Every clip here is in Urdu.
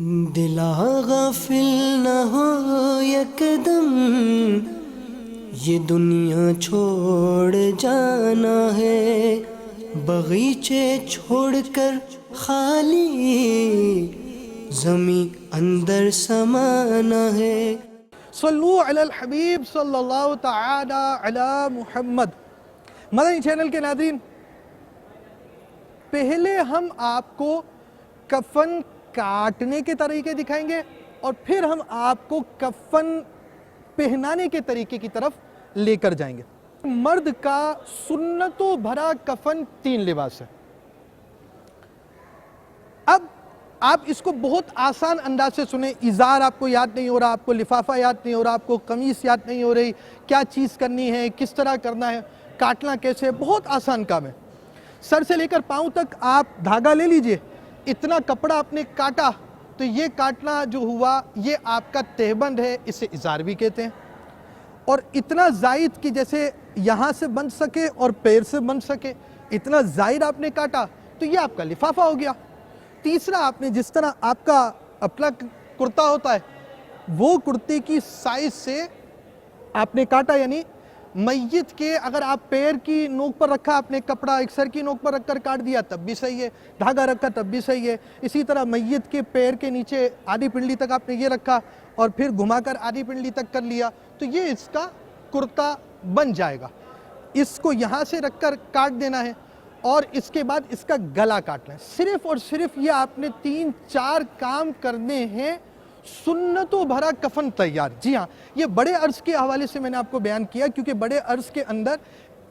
دلا غافل نہ ہو یکدم، یہ دنیا چھوڑ جانا ہے، باغیچے چھوڑ کر خالی زمیں اندر سمانا ہے۔ صلو علی الحبیب صلی اللہ تعالی علی محمد۔ مدنی چینل کے ناظرین، پہلے ہم آپ کو کفن کاٹنے کے طریقے دکھائیں گے اور پھر ہم آپ کو کفن پہنانے کے طریقے کی طرف لے کر جائیں گے۔ مرد کا سنتوں بھرا کفن 3 لباس ہے۔ اب آپ اس کو بہت آسان انداز سے سنیں۔ ازار آپ کو یاد نہیں ہو رہا، آپ کو لفافہ یاد نہیں ہو رہا، آپ کو قمیص یاد نہیں ہو رہی، کیا چیز کرنی ہے، کس طرح کرنا ہے، کاٹنا کیسے ہے، بہت آسان کام ہے۔ سر سے لے کر پاؤں تک آپ دھاگا لے لیجئے، اتنا کپڑا آپ نے کاٹا تو یہ کاٹنا جو ہوا یہ آپ کا تہبند ہے، اسے ازار بھی کہتے ہیں۔ اور اتنا زائد کہ جیسے یہاں سے بن سکے اور پیر سے بن سکے، اتنا زائد آپ نے کاٹا تو یہ آپ کا لفافہ ہو گیا۔ تیسرا، آپ نے جس طرح آپ کا اپنا کرتا ہوتا ہے وہ کرتے کی سائز سے آپ نے کاٹا، یعنی میت کے اگر آپ پیر کی نوک پر رکھا آپ نے کپڑا، ایک سر کی نوک پر رکھ کر کاٹ دیا تب بھی صحیح ہے، دھاگا رکھا تب بھی صحیح ہے۔ اسی طرح میت کے پیر کے نیچے آدھی پنڈلی تک آپ نے یہ رکھا اور پھر گھما کر آدھی پنڈلی تک کر لیا تو یہ اس کا کرتا بن جائے گا۔ اس کو یہاں سے رکھ کر کاٹ دینا ہے اور اس کے بعد اس کا گلا کاٹنا ہے۔ صرف اور صرف یہ آپ نے 3-4 کام کرنے ہیں، سنتوں بھرا کفن تیار۔ جی ہاں، یہ بڑے عرض کے حوالے سے میں نے آپ کو بیان کیا کیونکہ بڑے عرض کے اندر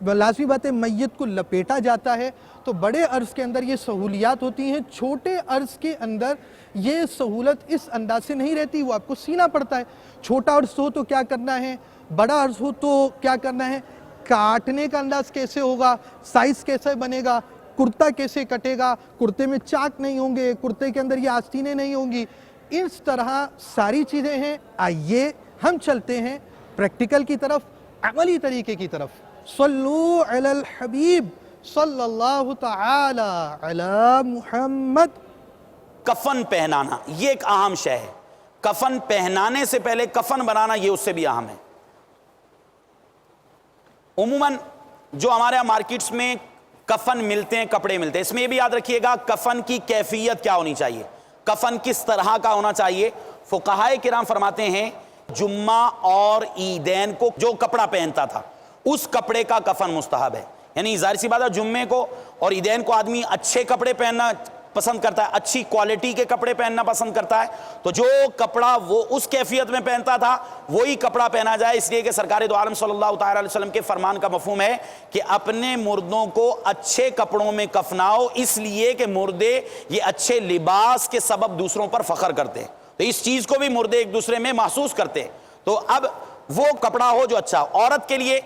لازمی بات ہے میت کو لپیٹا جاتا ہے، تو بڑے عرض کے اندر یہ سہولیات ہوتی ہیں۔ چھوٹے عرض کے اندر یہ سہولت اس انداز سے نہیں رہتی، وہ آپ کو سینا پڑتا ہے۔ چھوٹا عرض ہو تو کیا کرنا ہے، بڑا عرض ہو تو کیا کرنا ہے، کاٹنے کا انداز کیسے ہوگا، سائز کیسے بنے گا، کرتا کیسے کٹے گا، کرتے میں چاک نہیں ہوں گے، کرتے کے اندر یہ آستینیں نہیں ہوں گی، اس طرح ساری چیزیں ہیں۔ آئیے ہم چلتے ہیں پریکٹیکل کی طرف، عملی طریقے کی طرف۔ صلو علی الحبیب صلی اللہ تعالی علی محمد۔ کفن پہنانا یہ ایک اہم شے ہے۔ کفن پہنانے سے پہلے کفن بنانا یہ اس سے بھی اہم ہے۔ عموماً جو ہمارے یہاں مارکیٹس میں کفن ملتے ہیں، کپڑے ملتے ہیں، اس میں یہ بھی یاد رکھیے گا کفن کی کیفیت کیا ہونی چاہیے، کفن کس طرح کا ہونا چاہیے۔ فقہائے کرام فرماتے ہیں جمعہ اور عیدین کو جو کپڑا پہنتا تھا اس کپڑے کا کفن مستحب ہے۔ یعنی ظاہر سی بات ہے جمعے کو اور عیدین کو آدمی اچھے کپڑے پہننا پسند کرتا ہے، اچھی کوالٹی کے کپڑے پہننا پسند کرتا ہے، تو جو کپڑا وہ اس کیفیت میں پہنتا تھا وہی کپڑا پہنا جائے، اس لیے کہ سرکار دو عالم صلی اللہ تعالی علیہ وسلم کے فرمان کا مفہوم ہے کہ اپنے مردوں کو اچھے کپڑوں میں کفناؤ، اس لیے کہ مردے یہ اچھے لباس کے سبب دوسروں پر فخر کرتے ہیں، تو اس چیز کو بھی مردے ایک دوسرے میں محسوس کرتے ہیں۔ تو اب وہ کپڑا ہو جو اچھا، عورت کے لیے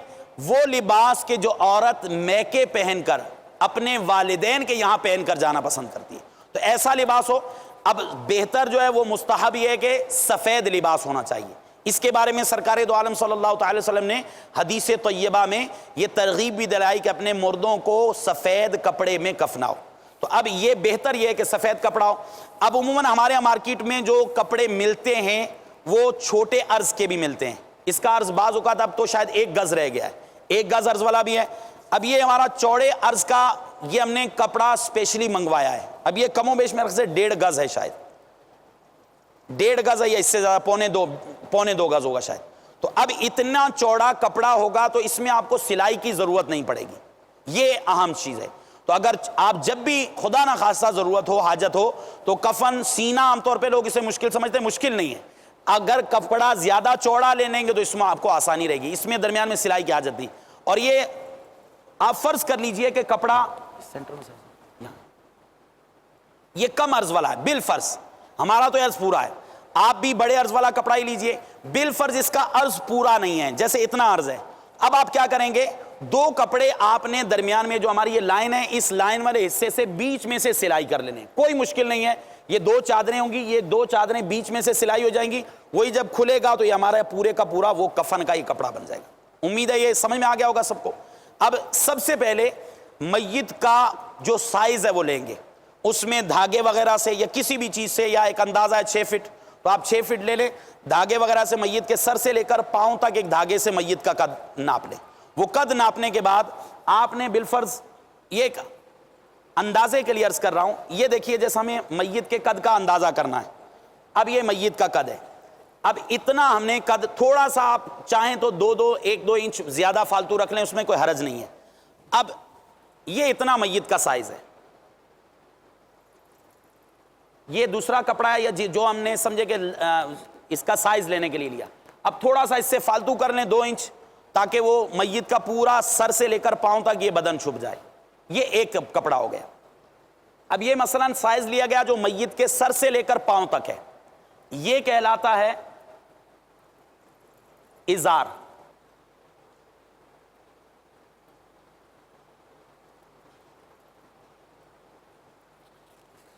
وہ لباس کے جو عورت میکے پہن کر اپنے والدین کے یہاں پہن کر جانا پسند کرتی ہے تو ایسا لباس ہو۔ اب بہتر جو ہے وہ مستحب یہ ہے کہ سفید لباس ہونا چاہیے۔ اس کے بارے میں سرکار دو عالم صلی اللہ تعالی وسلم نے حدیث طیبہ میں یہ ترغیب بھی دلائی کہ اپنے مردوں کو سفید کپڑے میں کفناؤ، تو اب یہ بہتر یہ ہے کہ سفید کپڑا ہو۔ اب عموماً ہمارے یہاں مارکیٹ میں جو کپڑے ملتے ہیں وہ چھوٹے عرض کے بھی ملتے ہیں، اس کا عرض بعض اوقات اب تو شاید 1 گز رہ گیا ہے، 1 گز عرض والا بھی ہے۔ اب یہ ہمارا چوڑے عرض کا یہ ہم نے کپڑا اسپیشلی منگوایا ہے، اب یہ کم و بیش میرے سے 1.5 گز ہے، شاید 1.5 گز ہے یا اس سے زیادہ، پونے دو گز ہوگا شاید۔ تو اب اتنا چوڑا کپڑا ہوگا تو اس میں آپ کو سلائی کی ضرورت نہیں پڑے گی، یہ اہم چیز ہے۔ تو اگر آپ جب بھی خدا نہ خواستہ ضرورت ہو، حاجت ہو، تو کفن سینا عام طور پہ لوگ اسے مشکل سمجھتے ہیں، مشکل نہیں ہے۔ اگر کپڑا زیادہ چوڑا لے لیں گے تو اس میں آپ کو آسانی رہے گی، اس میں درمیان میں سلائی کی حاجت نہیں۔ اور یہ آپ فرض کر لیجئے کہ کپڑا یہ کم عرض والا ہے، بالفرض ہمارا تو عرض پورا ہے، آپ بھی بڑے عرض والا کپڑا ہی لیجئے، بالفرض اس کا عرض پورا نہیں ہے، جیسے اتنا عرض ہے، اب آپ کیا کریں گے، 2 کپڑے آپ نے درمیان میں جو ہماری یہ لائن ہے اس لائن والے حصے سے بیچ میں سے سلائی کر لینے، کوئی مشکل نہیں ہے۔ یہ 2 چادریں ہوں گی، یہ 2 چادریں بیچ میں سے سلائی ہو جائیں گی، وہی جب کھلے گا تو یہ ہمارا پورے کا پورا وہ کفن کا ہی کپڑا بن جائے گا۔ امید ہے یہ سمجھ میں آ گیا ہوگا سب کو۔ اب سب سے پہلے میت کا جو سائز ہے وہ لیں گے، اس میں دھاگے وغیرہ سے یا کسی بھی چیز سے، یا ایک اندازہ ہے 6 فٹ، تو آپ 6 فٹ لے لیں، دھاگے وغیرہ سے میت کے سر سے لے کر پاؤں تک ایک دھاگے سے میت کا قد ناپ لیں۔ وہ قد ناپنے کے بعد آپ نے بالفرض، یہ ایک اندازے کے لیے عرض کر رہا ہوں، یہ دیکھیے جیسے ہمیں میت کے قد کا اندازہ کرنا ہے، اب یہ میت کا قد ہے، اب اتنا ہم نے قد، تھوڑا سا آپ چاہیں تو 1-2 انچ زیادہ فالتو رکھ لیں، اس میں کوئی حرج نہیں ہے۔ اب یہ اتنا میت کا سائز ہے، یہ دوسرا کپڑا ہے یا جو ہم نے سمجھے کہ اس کا سائز لینے کے لیے لیا، اب تھوڑا سا اس سے فالتو کر لیں 2 انچ، تاکہ وہ میت کا پورا سر سے لے کر پاؤں تک یہ بدن چھپ جائے، یہ ایک کپڑا ہو گیا۔ اب یہ مثلا سائز لیا گیا جو میت کے سر سے لے کر پاؤں تک ہے، یہ کہلاتا ہے ازار۔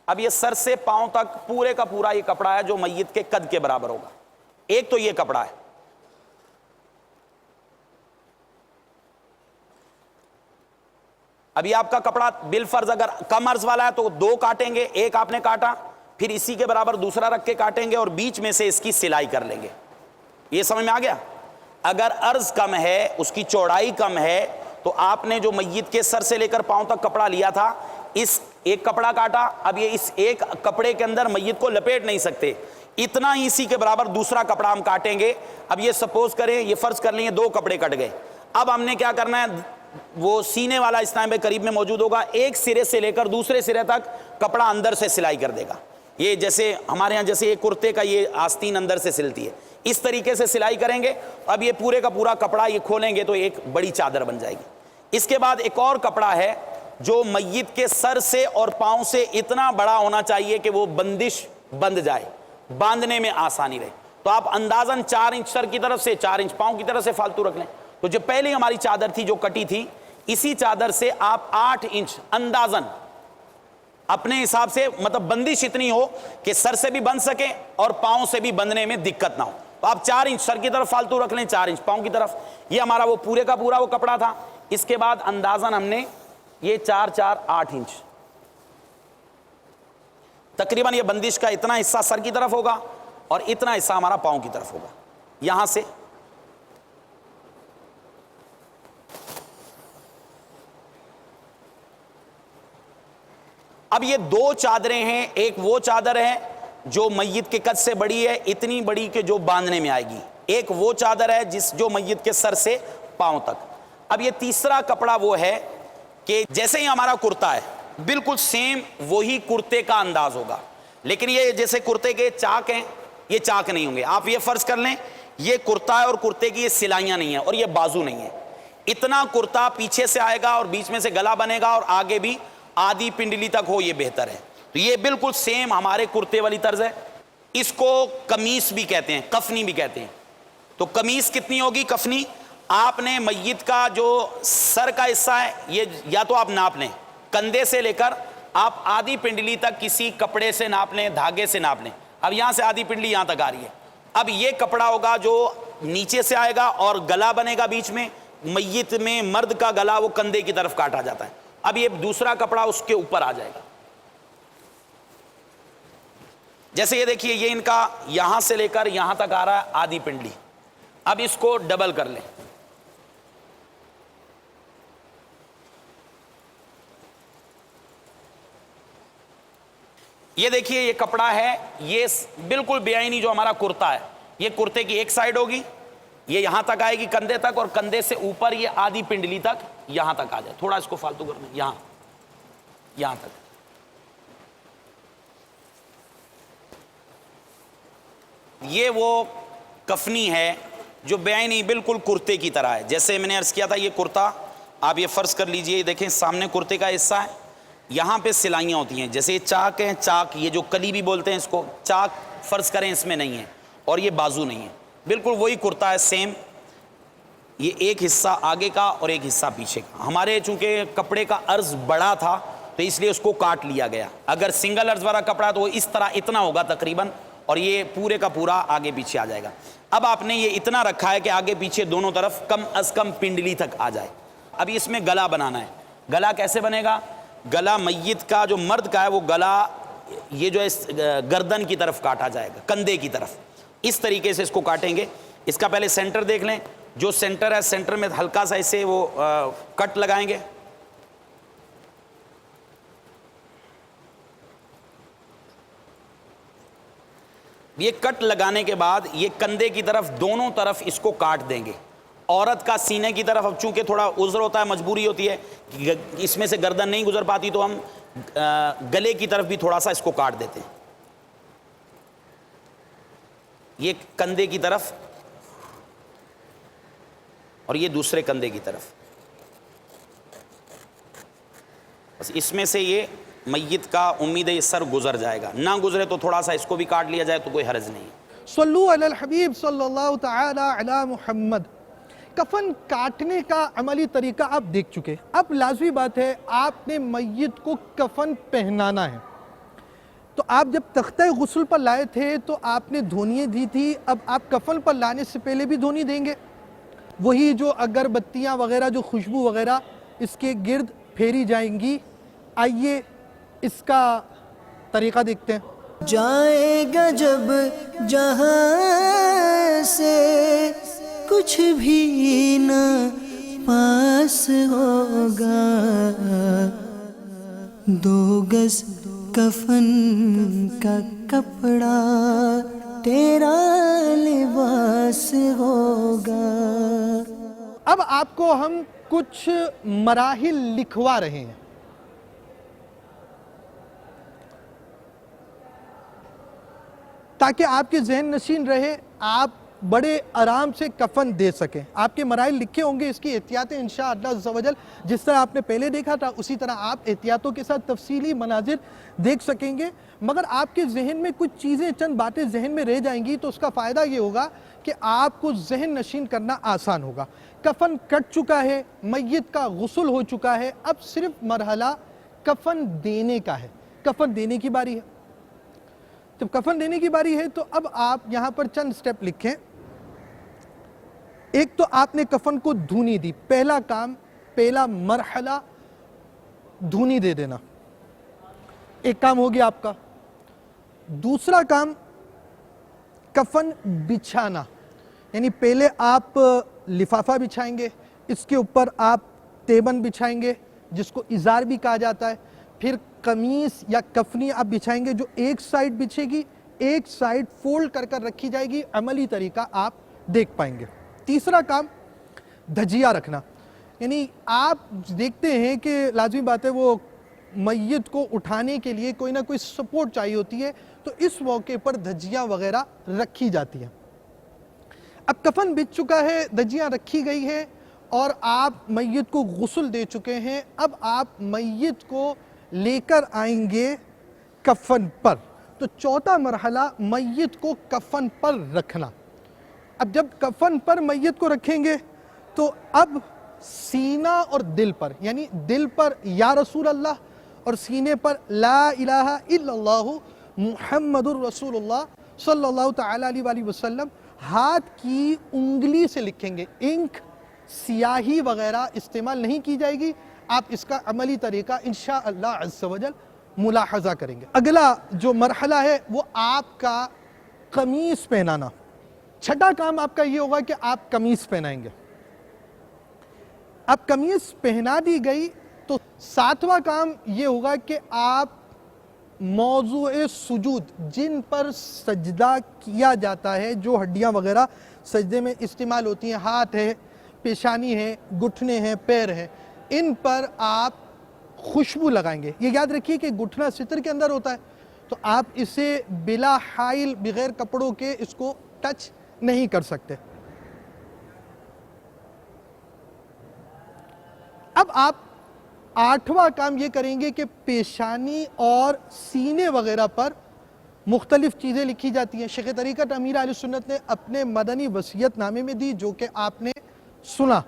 اب یہ سر سے پاؤں تک پورے کا پورا یہ کپڑا ہے جو میت کے قد کے برابر ہوگا، ایک تو یہ کپڑا ہے۔ ابھی آپ کا کپڑا بالفرض اگر کم عرض والا ہے تو 2 کاٹیں گے، ایک آپ نے کاٹا، پھر اسی کے برابر دوسرا رکھ کے کاٹیں گے اور بیچ میں سے اس کی سلائی کر لیں گے۔ یہ سمجھ میں آ گیا؟ اگر عرض کم ہے، اس کی چوڑائی کم ہے، تو آپ نے جو میت کے سر سے لے کر پاؤں تک کپڑا لیا تھا، اس ایک کپڑا کاٹا، اب یہ اس ایک کپڑے کے اندر میت کو لپیٹ نہیں سکتے، اتنا ہی اسی کے برابر دوسرا کپڑا ہم کاٹیں گے۔ اب یہ سپوز کریں، یہ فرض کر لیں 2 کپڑے کٹ گئے، اب ہم نے کیا کرنا ہے، وہ سینے والا اس ٹائم پہ قریب میں موجود ہوگا، ایک سرے سے لے کر دوسرے سرے تک کپڑا اندر سے سلائی کر دے گا۔ یہ جیسے ہمارے ہاں جیسے یہ کرتے کا یہ آستین اندر سے سلتی ہے، اس طریقے سے سلائی کریں گے۔ اب یہ پورے کا پورا کپڑا یہ کھولیں گے تو ایک بڑی چادر بن جائے گی۔ اس کے بعد ایک اور کپڑا ہے جو میت کے سر سے اور پاؤں سے اتنا بڑا ہونا چاہیے کہ وہ بندش بند جائے، باندھنے میں آسانی رہے، تو آپ اندازاً 4 انچ سر کی طرف سے، 4 انچ پاؤں کی طرف سے فالتو رکھ لیں۔ تو جو پہلی ہماری چادر تھی جو کٹی تھی، اسی چادر سے آپ 8 انچ اندازاً اپنے حساب سے، مطلب بندش اتنی ہو کہ سر سے بھی بند سکے اور پاؤں سے بھی بندنے میں دقت نہ ہو، تو آپ 4 انچ سر کی طرف فالتو رکھ لیں، 4 انچ پاؤں کی طرف۔ یہ ہمارا وہ پورے کا پورا وہ کپڑا تھا۔ اس کے بعد اندازاً ہم نے یہ 4-4-8 انچ تقریباً یہ بندش کا اتنا حصہ سر کی طرف ہوگا اور اتنا حصہ ہمارا پاؤں کی طرف ہوگا، یہاں سے اب یہ 2 چادریں ہیں، ایک وہ چادر ہے جو میت کے قد سے بڑی ہے، اتنی بڑی کہ جو باندھنے میں آئے گی، ایک وہ چادر ہے جو میت کے سر سے پاؤں تک۔ اب یہ تیسرا کپڑا وہ ہے کہ جیسے ہی ہمارا کرتا ہے بالکل سیم وہی کرتے کا انداز ہوگا، لیکن یہ جیسے کرتے کے چاک ہیں، یہ چاک نہیں ہوں گے۔ آپ یہ فرض کر لیں یہ کرتا ہے اور کرتے کی یہ سلائیاں نہیں ہیں اور یہ بازو نہیں ہے، اتنا کرتا پیچھے سے آئے گا اور بیچ میں سے گلا بنے گا اور آگے بھی آدھی پنڈلی تک ہو، یہ بہتر ہے۔ تو یہ بالکل سیم ہمارے کرتے والی طرز ہے۔ اس کو قمیص بھی کہتے ہیں، کفنی بھی کہتے ہیں۔ تو قمیص کتنی ہوگی، کفنی، آپ نے میت کا جو سر کا حصہ ہے یہ یا تو آپ ناپ لیں، کندھے سے لے کر آپ آدھی پنڈلی تک کسی کپڑے سے ناپ لیں، دھاگے سے ناپ لیں۔ اب یہاں سے آدھی پنڈلی یہاں تک آ رہی ہے، اب یہ کپڑا ہوگا جو نیچے سے آئے گا اور گلا بنے گا بیچ میں، میت میں مرد کا گلا وہ کندھے کی طرف کاٹا جاتا ہے، اب یہ دوسرا کپڑا اس کے اوپر آ جائے گا۔ جیسے یہ دیکھیے یہ ان کا یہاں سے لے کر یہاں تک آ رہا ہے آدھی پنڈلی، اب اس کو ڈبل کر لیں، یہ دیکھیے یہ کپڑا ہے، یہ بالکل بے عینی جو ہمارا کرتا ہے، یہ کرتے کی ایک سائیڈ ہوگی، یہ یہاں تک آئے گی کندھے تک، اور کندھے سے اوپر یہ آدھی پنڈلی تک یہاں تک آ جائے، تھوڑا اس کو فالتو کرنا، یہاں تک۔ یہ وہ کفنی ہے جو بے عینی بالکل کرتے کی طرح ہے۔ جیسے میں نے عرض کیا تھا یہ کرتا، آپ یہ فرض کر لیجئے، دیکھیں سامنے کرتے کا حصہ ہے، یہاں پہ سلائیاں ہوتی ہیں، جیسے یہ چاک ہیں، چاک یہ جو کلی بھی بولتے ہیں اس کو، چاک فرض کریں اس میں نہیں ہے، اور یہ بازو نہیں ہے، بالکل وہی کرتا ہے سیم، یہ ایک حصہ آگے کا اور ایک حصہ پیچھے کا۔ ہمارے چونکہ کپڑے کا عرض بڑا تھا تو اس لیے اس کو کاٹ لیا گیا، اگر سنگل عرض والا کپڑا تو وہ اس طرح اتنا ہوگا تقریباً، اور یہ پورے کا پورا آگے پیچھے آ جائے گا۔ اب آپ نے یہ اتنا رکھا ہے کہ آگے پیچھے دونوں طرف کم از کم پنڈلی تک آ جائے۔ ابھی اس میں گلا بنانا ہے، گلا کیسے بنے گا، گلا میت کا جو مرد کا ہے وہ گلا یہ جو ہے گردن کی طرف کاٹا جائے گا, کندھے کی طرف, اس طریقے سے اس کو کاٹیں گے. اس کا پہلے سینٹر دیکھ لیں, جو سینٹر ہے سینٹر میں ہلکا سا اسے وہ کٹ لگائیں گے. یہ کٹ لگانے کے بعد یہ کندھے کی طرف دونوں طرف اس کو کاٹ دیں گے. عورت کا سینے کی طرف, اب چونکہ تھوڑا عذر ہوتا ہے, مجبوری ہوتی ہے, اس میں سے گردن نہیں گزر پاتی, تو ہم گلے کی طرف بھی تھوڑا سا اس کو کاٹ دیتے ہیں. یہ کندھے کی طرف اور یہ دوسرے کندھے کی طرف, بس اس میں سے یہ میت کا امید ہے یہ سر گزر جائے گا. نہ گزرے تو تھوڑا سا اس کو بھی کاٹ لیا جائے تو کوئی حرج نہیں. صلو علی الحبیب صلی اللہ تعالی علی محمد. کفن کاٹنے کا عملی طریقہ آپ دیکھ چکے. اب لازمی بات ہے آپ نے میت کو کفن پہنانا ہے. تو آپ جب تختہ غسل پر لائے تھے تو آپ نے دھونیاں دی تھی, اب آپ کفن پر لانے سے پہلے بھی دھونی دیں گے. وہی جو اگربتیاں وغیرہ, جو خوشبو وغیرہ اس کے گرد پھیری جائیں گی. آئیے اس کا طریقہ دیکھتے ہیں. جائے گا جب جہاں سے کچھ بھی نہ پاس ہوگا, 2 گز کفن کا کپڑا تیرا لباس ہوگا. اب آپ کو ہم کچھ مراحل لکھوا رہے ہیں. تاکہ آپ کے ذہن نشین رہے, آپ بڑے آرام سے کفن دے سکیں. آپ کے مراحل لکھے ہوں گے, اس کی احتیاطیں انشاءاللہ عز و جل جس طرح آپ نے پہلے دیکھا تھا اسی طرح آپ احتیاطوں کے ساتھ تفصیلی مناظر دیکھ سکیں گے. مگر آپ کے ذہن میں کچھ چیزیں, چند باتیں ذہن میں رہ جائیں گی, تو اس کا فائدہ یہ ہوگا کہ آپ کو ذہن نشین کرنا آسان ہوگا. کفن کٹ چکا ہے, میت کا غسل ہو چکا ہے, اب صرف مرحلہ کفن دینے کا ہے. کفن دینے کی باری ہے. جب کفن دینے کی باری ہے تو اب آپ یہاں پر چند سٹیپ لکھیں. ایک تو آپ نے کفن کو دھونی دی. پہلا کام, پہلا مرحلہ دھونی دے دینا, ایک کام ہو گیا آپ کا. دوسرا کام کفن بچھانا, یعنی پہلے آپ لفافہ بچھائیں گے, اس کے اوپر آپ تیبن بچھائیں گے جس کو ازار بھی کہا جاتا ہے, پھر قمیص یا کفنی آپ بچھائیں گے جو ایک سائیڈ بچھے گی, ایک سائیڈ فولڈ کر کر رکھی جائے گی. عملی طریقہ آپ دیکھ پائیں گے. تیسرا کام دھجیہ رکھنا, یعنی آپ دیکھتے ہیں کہ لازمی بات ہے وہ میت کو اٹھانے کے لیے کوئی نہ کوئی سپورٹ چاہیے ہوتی ہے, تو اس موقع پر دھجیاں وغیرہ رکھی جاتی ہیں. اب کفن بچ چکا ہے, دھجیاں رکھی گئی ہے اور آپ میت کو غسل دے چکے ہیں. اب آپ میت کو لے کر آئیں گے کفن پر. تو چوتھا مرحلہ میت کو کفن پر رکھنا. اب جب کفن پر میت کو رکھیں گے تو اب سینہ اور دل پر, یعنی دل پر یا رسول اللہ اور سینے پر لا الہ الا اللہ محمد الرسول اللہ صلی اللہ تعالی علیہ وآلہ وسلم, ہاتھ کی انگلی سے لکھیں گے. انک, سیاہی وغیرہ استعمال نہیں کی جائے گی. آپ اس کا عملی طریقہ انشاءاللہ عز و جل ملاحظہ کریں گے. اگلا جو مرحلہ ہے وہ آپ کا قمیص پہنانا. چھٹا کام آپ کا یہ ہوگا کہ آپ قمیص پہنائیں گے. اب قمیص پہنا دی گئی تو ساتواں کام یہ ہوگا کہ آپ موضوع سجود, جن پر سجدہ کیا جاتا ہے, جو ہڈیاں وغیرہ سجدے میں استعمال ہوتی ہیں, ہاتھ ہے, پیشانی ہے, گھٹنے ہیں, پیر ہیں, ان پر آپ خوشبو لگائیں گے. یہ یاد رکھیے کہ گھٹنا ستر کے اندر ہوتا ہے, تو آپ اسے بلا حائل, بغیر کپڑوں کے اس کو ٹچ نہیں کر سکتے. اب آپ آٹھواں کام یہ کریں گے کہ پیشانی اور سینے وغیرہ پر مختلف چیزیں لکھی جاتی ہیں. شیخ طریقت امیر اہل سنت نے اپنے مدنی وصیت نامے میں دی, جو کہ آپ نے سنا,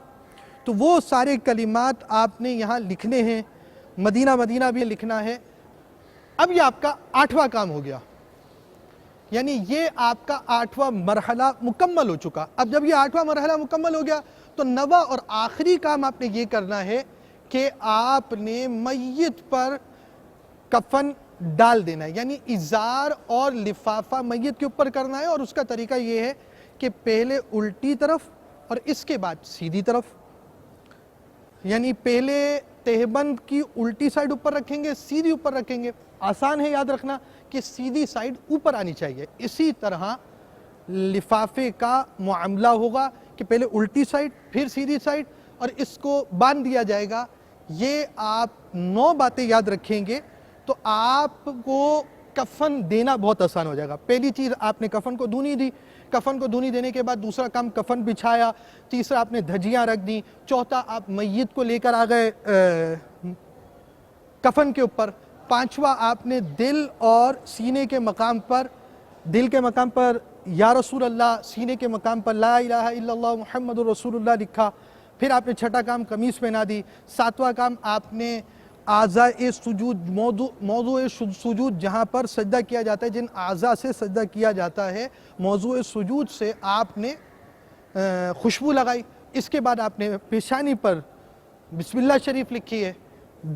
تو وہ سارے کلمات آپ نے یہاں لکھنے ہیں. مدینہ بھی لکھنا ہے. اب یہ آپ کا آٹھواں کام ہو گیا, یعنی یہ آپ کا آٹھواں مرحلہ مکمل ہو چکا. اب جب یہ آٹھواں مرحلہ مکمل ہو گیا تو نواں اور آخری کام آپ نے یہ کرنا ہے کہ آپ نے میت پر کفن ڈال دینا ہے، یعنی ازار اور لفافہ میت کے اوپر کرنا ہے، اور اس کا طریقہ یہ ہے کہ پہلے الٹی طرف اور اس کے بعد سیدھی طرف، یعنی پہلے تہبند کی الٹی سائیڈ اوپر رکھیں گے، سیدھی اوپر رکھیں گے. آسان ہے یاد رکھنا کہ سیدھی سائیڈ اوپر آنی چاہیے. اسی طرح لفافے کا معاملہ ہوگا کہ پہلے الٹی سائیڈ پھر سیدھی سائیڈ، اور اس کو باندھ دیا جائے گا. یہ آپ 9 باتیں یاد رکھیں گے تو آپ کو کفن دینا بہت آسان ہو جائے گا. پہلی چیز، آپ نے کفن کو دھونی دی، کفن کو دھونی دینے کے بعد دوسرا کام کفن بچھایا، تیسرا آپ نے دھجیاں رکھ دی، چوتھا آپ میت کو لے کر آ گئے کفن کے اوپر، پانچواں آپ نے دل اور سینے کے مقام پر، دل کے مقام پر یا رسول اللہ، سینے کے مقام پر لا الہ الا اللہ محمد رسول اللہ لکھا. پھر آپ نے چھٹا کام قمیص پہنا دی. ساتواں کام آپ نے اعضاء سجود، موضوع سجود جہاں پر سجدہ کیا جاتا ہے، جن اعضاء سے سجدہ کیا جاتا ہے، موضوع سجود سے آپ نے خوشبو لگائی. اس کے بعد آپ نے پیشانی پر بسم اللہ شریف لکھی ہے،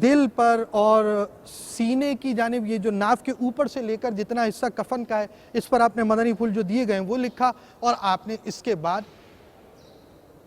دل پر اور سینے کی جانب، یہ جو ناف کے اوپر سے لے کر جتنا حصہ کفن کا ہے اس پر آپ نے مدنی پھول جو دیے گئے ہیں وہ لکھا، اور آپ نے اس کے بعد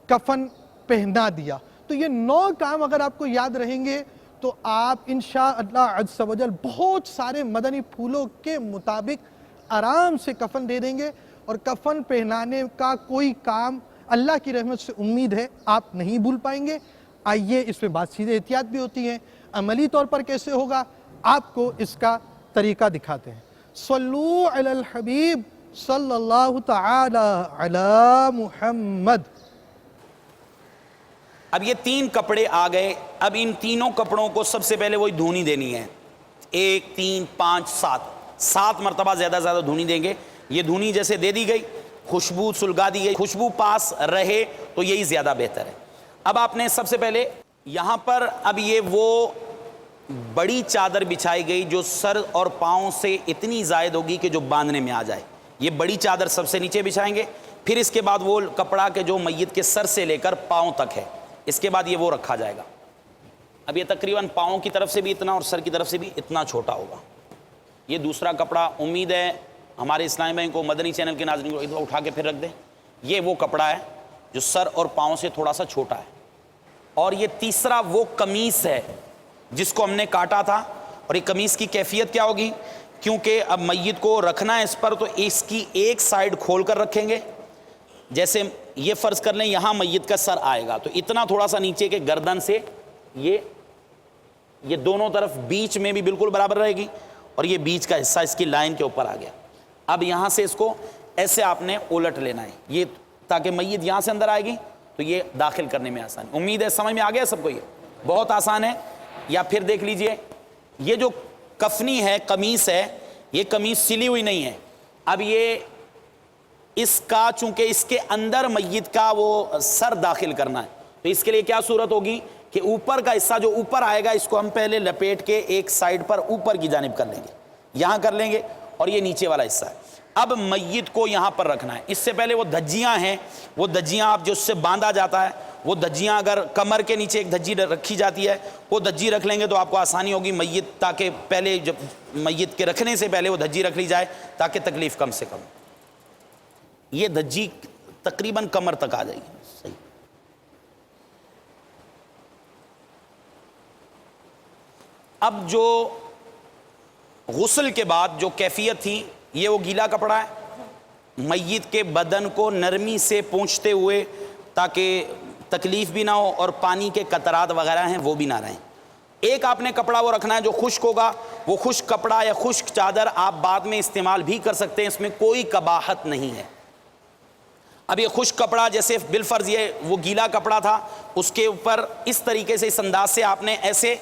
کفن پہنا دیا. تو یہ 9 کام اگر آپ کو یاد رہیں گے تو آپ انشاءاللہ عز و جل بہت سارے مدنی پھولوں کے مطابق آرام سے کفن دے دیں گے. اور کفن پہنانے کا کوئی کام اللہ کی رحمت سے امید ہے آپ نہیں بھول پائیں گے. آئیے اس میں بات چیزیں احتیاط بھی ہوتی ہیں، عملی طور پر کیسے ہوگا آپ کو اس کا طریقہ دکھاتے ہیں. صلو علی الحبیب صلی اللہ تعالی علی محمد. اب یہ 3 کپڑے آ گئے. اب ان تینوں کپڑوں کو سب سے پہلے وہی دھونی دینی ہے. 1 3 5 7 مرتبہ زیادہ زیادہ دھونی دیں گے. یہ دھونی جیسے دے دی گئی، خوشبو سلگا دی گئی، خوشبو پاس رہے تو یہی زیادہ بہتر ہے. اب آپ نے سب سے پہلے یہاں پر اب یہ وہ بڑی چادر بچھائی گئی جو سر اور پاؤں سے اتنی زائد ہوگی کہ جو باندھنے میں آ جائے. یہ بڑی چادر سب سے نیچے بچھائیں گے. پھر اس کے بعد وہ کپڑا کہ جو میت کے سر سے لے کر پاؤں تک ہے، اس کے بعد یہ وہ رکھا جائے گا. اب یہ تقریباً پاؤں کی طرف سے بھی اتنا اور سر کی طرف سے بھی اتنا چھوٹا ہوگا. یہ دوسرا کپڑا امید ہے ہمارے اسلامی بھائی کو، مدنی چینل کے ناظرین کو ایک دفعہ اٹھا کے پھر رکھ دیں. یہ وہ کپڑا ہے جو سر اور پاؤں سے تھوڑا سا چھوٹا ہے. اور یہ تیسرا وہ قمیص ہے جس کو ہم نے کاٹا تھا. اور یہ قمیص کی کیفیت کیا ہوگی؟ کیونکہ اب میت کو رکھنا ہے اس پر، تو اس کی ایک سائیڈ کھول کر رکھیں گے. جیسے یہ فرض کر لیں یہاں میت کا سر آئے گا تو اتنا تھوڑا سا نیچے کے گردن سے یہ دونوں طرف بیچ میں بھی بالکل برابر رہے گی، اور یہ بیچ کا حصہ اس کی لائن کے اوپر آ گیا. اب یہاں سے اس کو ایسے آپ نے الٹ لینا ہے، یہ تاکہ میت یہاں سے اندر آئے گی تو یہ داخل کرنے میں آسان. امید ہے سمجھ میں آ گیا سب کو، یہ بہت آسان ہے. یا پھر دیکھ لیجئے یہ جو کفنی ہے، قمیص ہے، یہ قمیص سلی ہوئی نہیں ہے. اب یہ اس کا چونکہ اس کے اندر میت کا وہ سر داخل کرنا ہے، تو اس کے لیے کیا صورت ہوگی کہ اوپر کا حصہ جو اوپر آئے گا اس کو ہم پہلے لپیٹ کے ایک سائیڈ پر اوپر کی جانب کر لیں گے، یہاں کر لیں گے، اور یہ نیچے والا حصہ ہے. اب میت کو یہاں پر رکھنا ہے. اس سے پہلے وہ دھجیاں ہیں، وہ دھجیاں آپ جو اس سے باندھا جاتا ہے، وہ دھجیاں اگر کمر کے نیچے ایک دھجی رکھی جاتی ہے وہ دھجی رکھ لیں گے تو آپ کو آسانی ہوگی میت، تاکہ پہلے جب میت کے رکھنے سے پہلے وہ دھجی رکھ لی جائے تاکہ تکلیف کم سے کم. یہ دھجی تقریباً کمر تک آ جائے گی. صحیح. اب جو غسل کے بعد جو کیفیت تھی، یہ وہ گیلا کپڑا ہے، میت کے بدن کو نرمی سے پونچھتے ہوئے تاکہ تکلیف بھی نہ ہو اور پانی کے قطرات وغیرہ ہیں وہ بھی نہ رہیں. ایک آپ نے کپڑا وہ رکھنا ہے جو خشک ہوگا. وہ خشک کپڑا یا خشک چادر آپ بعد میں استعمال بھی کر سکتے ہیں، اس میں کوئی قباحت نہیں ہے. اب یہ خشک کپڑا جیسے بالفرض یہ وہ گیلا کپڑا تھا، اس کے اوپر اس طریقے سے اس انداز سے آپ نے ایسے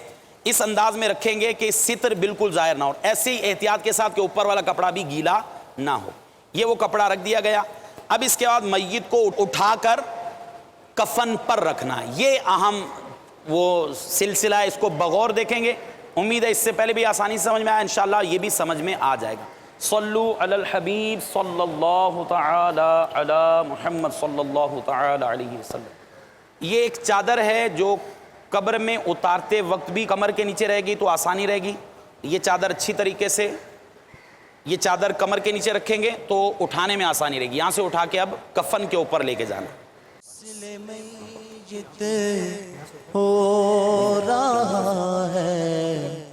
اس انداز میں رکھیں گے کہ ستر بالکل ظاہر نہ ہو، ایسے ہی احتیاط کے ساتھ کہ اوپر والا کپڑا بھی گیلا نہ ہو. یہ وہ کپڑا رکھ دیا گیا. اب اس کے بعد میت کو اٹھا کر کفن پر رکھنا ہے. یہ اہم وہ سلسلہ ہے، اس کو بغور دیکھیں گے. امید ہے اس سے پہلے بھی آسانی سے سمجھ میں آیا، انشاءاللہ یہ بھی سمجھ میں آ جائے گا. صلو علی الحبیب صلی اللہ تعالی علی محمد صلی اللہ تعالی علیہ وسلم. یہ ایک چادر ہے جو قبر میں اتارتے وقت بھی کمر کے نیچے رہے گی تو آسانی رہے گی. یہ چادر اچھی طریقے سے یہ چادر کمر کے نیچے رکھیں گے تو اٹھانے میں آسانی رہے گی. یہاں سے اٹھا کے اب کفن کے اوپر لے کے جانا. میت ہو رہا ہے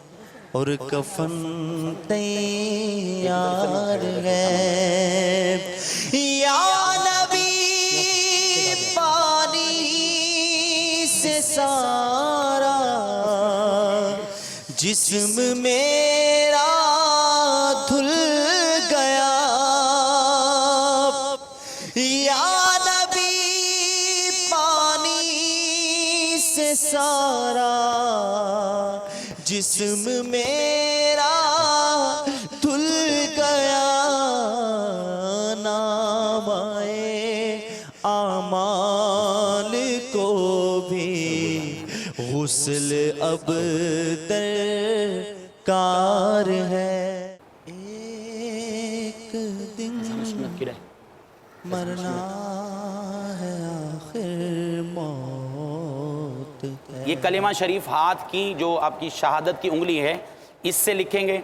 اور کفن تیار ہے. یا نبی پانی سے سارا جسم میرا دھل گیا. یا نبی پانی سے سارا جسم میرا دھل گیا. نامۂ اعمال کو بھی غسل اب درکار ہے. ایک دن مرنا ہے آخر موت ہے. یہ کلمہ شریف ہاتھ کی جو آپ کی شہادت کی انگلی ہے اس سے لکھیں گے.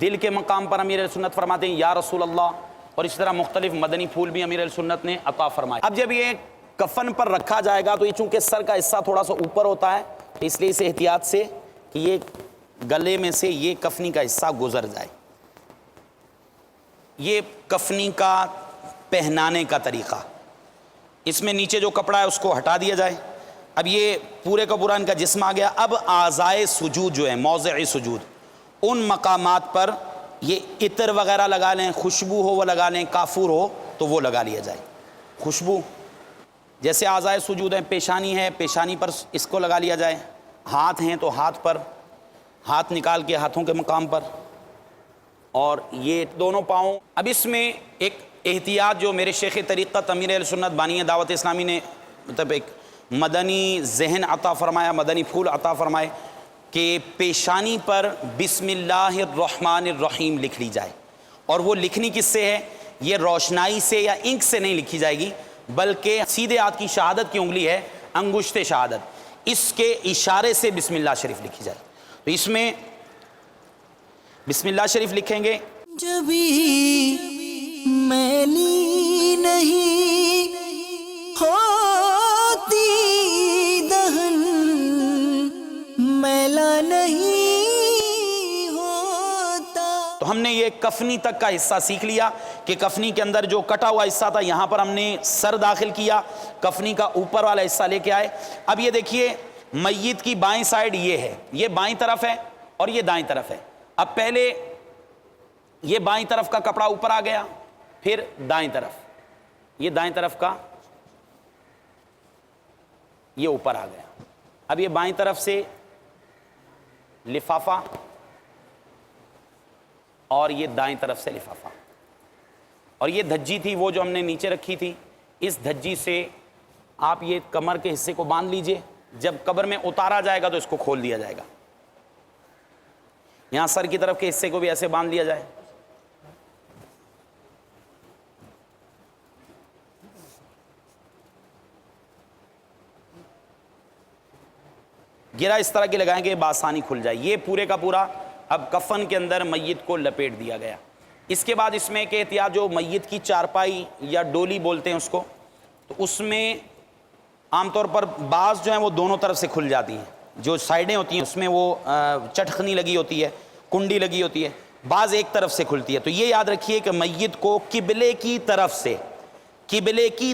دل کے مقام پر امیر اہل سنت فرماتے ہیں یا رسول اللہ, اور اس طرح مختلف مدنی پھول بھی امیر اہل سنت نے عطا فرمائے. اب جب یہ کفن پر رکھا جائے گا تو یہ چونکہ سر کا حصہ تھوڑا سا اوپر ہوتا ہے تو اس لیے اسے احتیاط سے کہ یہ گلے میں سے یہ کفنی کا حصہ گزر جائے. یہ کفنی کا پہنانے کا طریقہ, اس میں نیچے جو کپڑا ہے اس کو ہٹا دیا جائے. اب یہ پورے کا پورا ان کا جسم آ گیا. اب اعضائے سجود جو ہے موضع سجود, ان مقامات پر یہ عطر وغیرہ لگا لیں, خوشبو ہو وہ لگا لیں, کافور ہو تو وہ لگا لیا جائے. خوشبو جیسے اعضائے سجود ہیں, پیشانی ہے پیشانی پر اس کو لگا لیا جائے, ہاتھ ہیں تو ہاتھ پر, ہاتھ نکال کے ہاتھوں کے مقام پر, اور یہ دونوں پاؤں. اب اس میں ایک احتیاط جو میرے شیخ طریقت امیر اہل سنت بانی دعوت اسلامی نے مطلب ایک مدنی ذہن عطا فرمایا, مدنی پھول عطا فرمائے کہ پیشانی پر بسم اللہ الرحمن الرحیم لکھ لی جائے. اور وہ لکھنی کس سے ہے؟ یہ روشنائی سے یا انک سے نہیں لکھی جائے گی بلکہ سیدھے ہاتھ کی شہادت کی انگلی ہے انگشت شہادت, اس کے اشارے سے بسم اللہ شریف لکھی جائے. تو اس میں بسم اللہ شریف لکھیں گے. جبھی میلی نہیں ہوتی دہن میلا نہیں ہوتا. تو ہم نے یہ کفنی تک کا حصہ سیکھ لیا کہ کفنی کے اندر جو کٹا ہوا حصہ تھا یہاں پر ہم نے سر داخل کیا, کفنی کا اوپر والا حصہ لے کے آئے. اب یہ دیکھیے میت کی بائیں سائڈ یہ ہے, یہ بائیں طرف ہے اور یہ دائیں طرف ہے. اب پہلے یہ بائیں طرف کا کپڑا اوپر آ گیا, پھر دائیں طرف, یہ دائیں طرف کا یہ اوپر آ گیا. اب یہ بائیں طرف سے لفافہ اور یہ دائیں طرف سے لفافہ, اور یہ دھجی تھی وہ جو ہم نے نیچے رکھی تھی, اس دھجی سے آپ یہ کمر کے حصے کو باندھ لیجئے. جب قبر میں اتارا جائے گا تو اس کو کھول دیا جائے گا. یہاں سر کی طرف کے حصے کو بھی ایسے باندھ لیا جائے. گرا اس طرح کی لگائیں گے بآسانی کھل جائے. یہ پورے کا پورا اب کفن کے اندر میت کو لپیٹ دیا گیا. اس کے بعد اس میں ایک احتیاط, جو میت کی چارپائی یا ڈولی بولتے ہیں اس کو, تو اس میں عام طور پر بعض جو ہیں وہ دونوں طرف سے کھل جاتی ہیں, جو سائڈیں ہوتی ہیں اس میں وہ چٹخنی لگی ہوتی ہے, کنڈی لگی ہوتی ہے, بعض ایک طرف سے کھلتی ہے. تو یہ یاد رکھیے کہ میت کو قبلے کی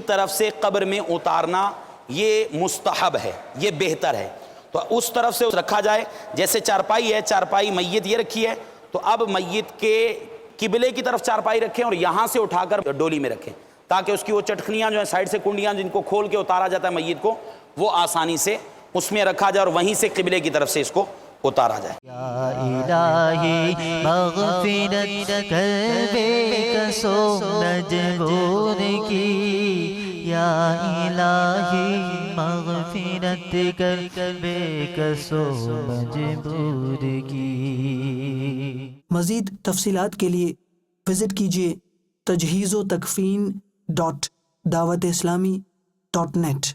طرف سے قبر میں اتارنا یہ مستحب ہے, یہ بہتر ہے. تو اس طرف سے رکھا جائے, جیسے چارپائی ہے, چارپائی میت یہ رکھی ہے تو اب میت کے قبلے کی طرف چارپائی رکھیں اور یہاں سے اٹھا کر ڈولی میں رکھیں, تاکہ اس کی وہ چٹخنیاں جو ہیں سائڈ سے کنڈیاں جن کو کھول کے اتارا جاتا ہے میت کو, وہ آسانی سے اس میں رکھا جائے اور وہیں سے قبلے کی طرف سے اس کو اتارا جائے. یا الہی مغفرت کر بے کسو مجبور کی, یا الہی مغفرت کر بے کسو مجبور کی. مزید تفصیلات کے لیے وزٹ کیجیے تجہیز و تکفین .دعوت اسلامی .net